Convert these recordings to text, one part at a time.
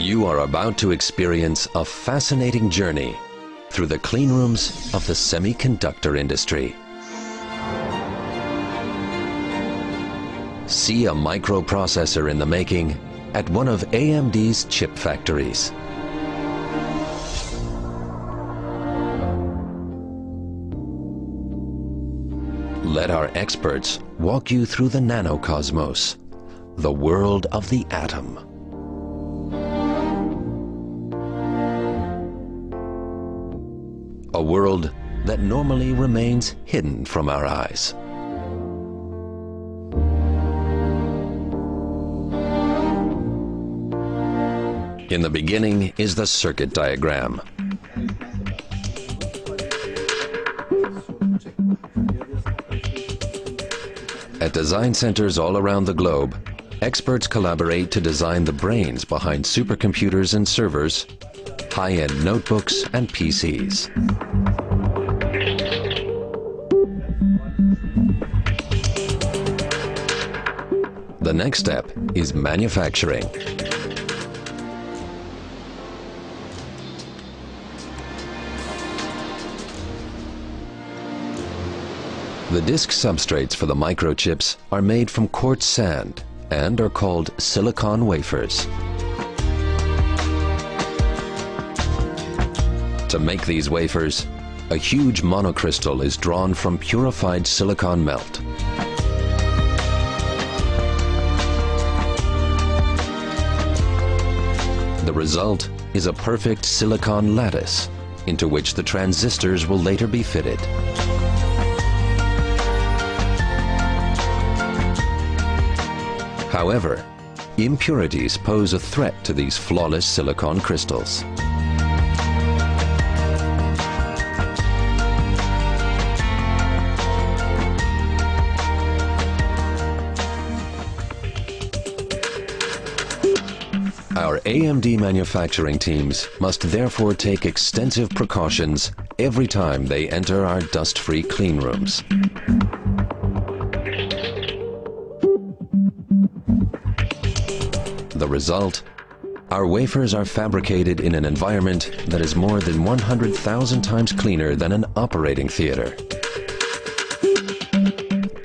You are about to experience a fascinating journey through the clean rooms of the semiconductor industry. See a microprocessor in the making at one of AMD's chip factories. Let our experts walk you through the nanocosmos, the world of the atom. A world that normally remains hidden from our eyes. In the beginning is the circuit diagram. At design centers all around the globe, experts collaborate to design the brains behind supercomputers and servers, high-end notebooks and PCs. The next step is manufacturing. The disk substrates for the microchips are made from quartz sand and are called silicon wafers. To make these wafers, a huge monocrystal is drawn from purified silicon melt. The result is a perfect silicon lattice into which the transistors will later be fitted. However, impurities pose a threat to these flawless silicon crystals. Our AMD manufacturing teams must therefore take extensive precautions every time they enter our dust-free clean rooms. The result? Our wafers are fabricated in an environment that is more than 100,000 times cleaner than an operating theater.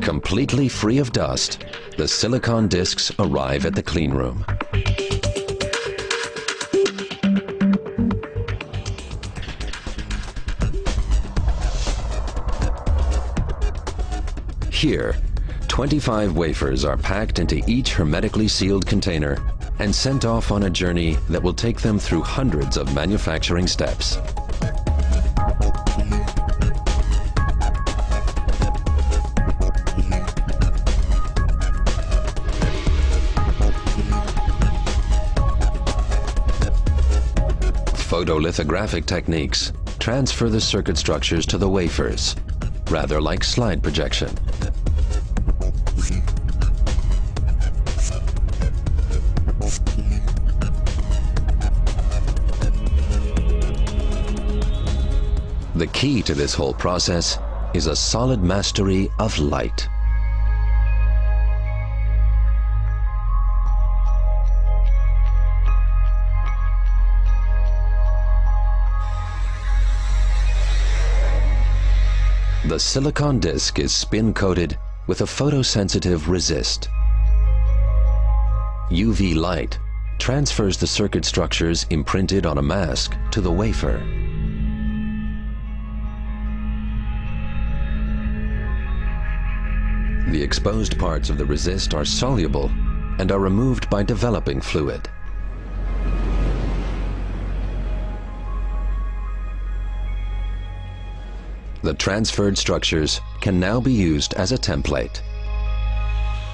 Completely free of dust, the silicon discs arrive at the clean room. Here, 25 wafers are packed into each hermetically sealed container and sent off on a journey that will take them through hundreds of manufacturing steps. Photolithographic techniques transfer the circuit structures to the wafers, rather like slide projection. The key to this whole process is a solid mastery of light. The silicon disc is spin-coated with a photosensitive resist. UV light transfers the circuit structures imprinted on a mask to the wafer. The exposed parts of the resist are soluble and are removed by developing fluid. The transferred structures can now be used as a template.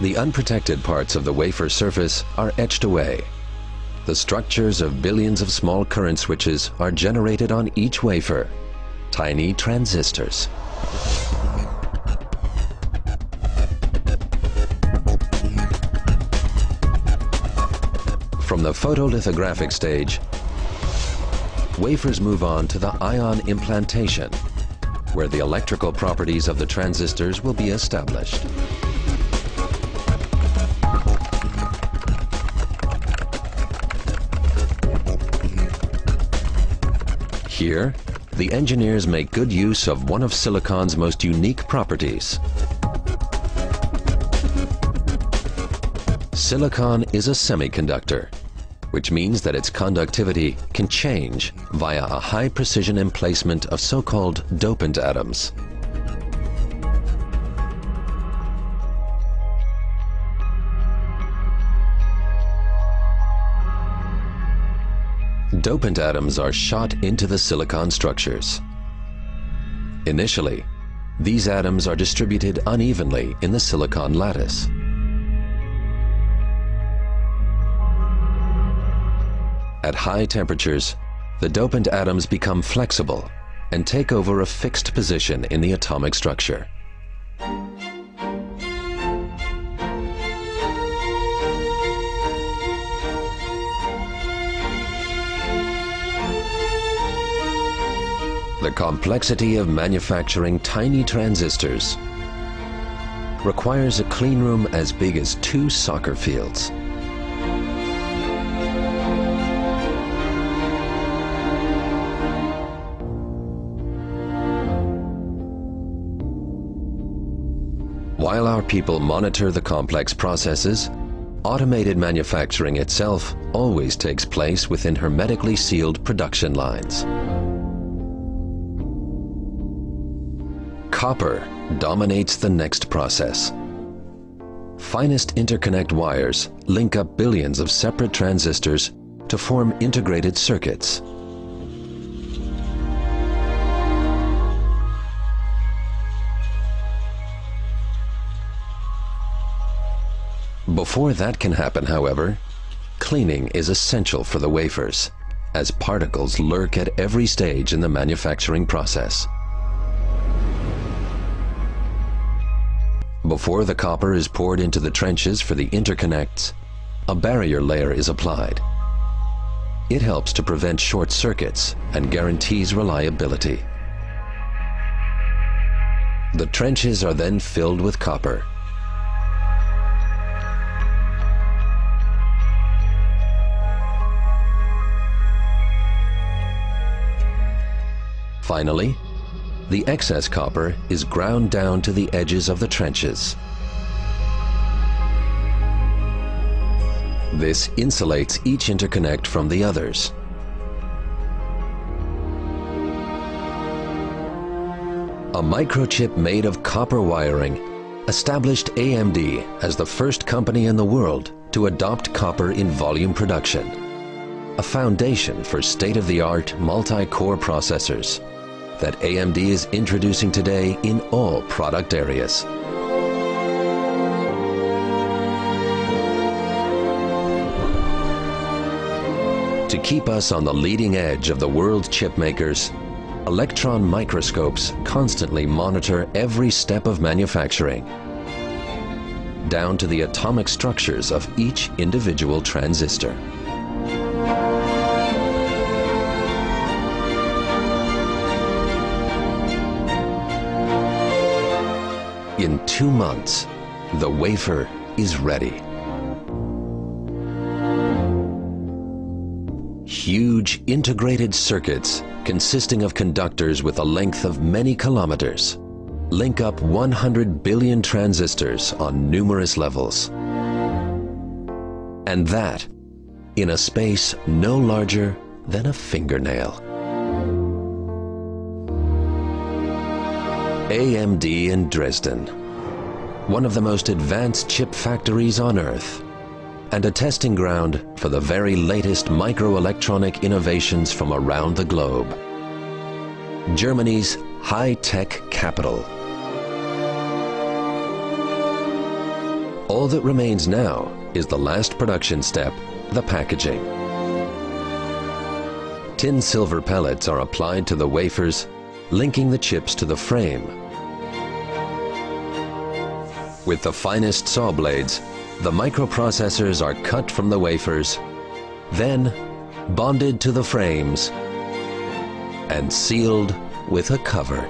The unprotected parts of the wafer surface are etched away. The structures of billions of small current switches are generated on each wafer, tiny transistors. From the photolithographic stage, wafers move on to the ion implantation, where the electrical properties of the transistors will be established. Here, the engineers make good use of one of silicon's most unique properties. Silicon is a semiconductor, which means that its conductivity can change via a high-precision emplacement of so-called dopant atoms. Dopant atoms are shot into the silicon structures. Initially, these atoms are distributed unevenly in the silicon lattice. At high temperatures, the dopant atoms become flexible and take over a fixed position in the atomic structure. The complexity of manufacturing tiny transistors requires a clean room as big as 2 soccer fields. While our people monitor the complex processes, automated manufacturing itself always takes place within hermetically sealed production lines. Copper dominates the next process. Finest interconnect wires link up billions of separate transistors to form integrated circuits. Before that can happen, however, cleaning is essential for the wafers, as particles lurk at every stage in the manufacturing process. Before the copper is poured into the trenches for the interconnects, a barrier layer is applied. It helps to prevent short circuits and guarantees reliability. The trenches are then filled with copper. Finally, the excess copper is ground down to the edges of the trenches. This insulates each interconnect from the others. A microchip made of copper wiring established AMD as the first company in the world to adopt copper in volume production, a foundation for state-of-the-art multi-core processors that AMD is introducing today in all product areas. To keep us on the leading edge of the world chip makers, electron microscopes constantly monitor every step of manufacturing, down to the atomic structures of each individual transistor. In 2 months, the wafer is ready. Huge integrated circuits consisting of conductors with a length of many kilometers link up 100 billion transistors on numerous levels. And that in a space no larger than a fingernail. AMD in Dresden, one of the most advanced chip factories on Earth, and a testing ground for the very latest microelectronic innovations from around the globe. Germany's high-tech capital. All that remains now is the last production step, the packaging. Tin silver pellets are applied to the wafers, linking the chips to the frame. With the finest saw blades, the microprocessors are cut from the wafers, then bonded to the frames and sealed with a cover.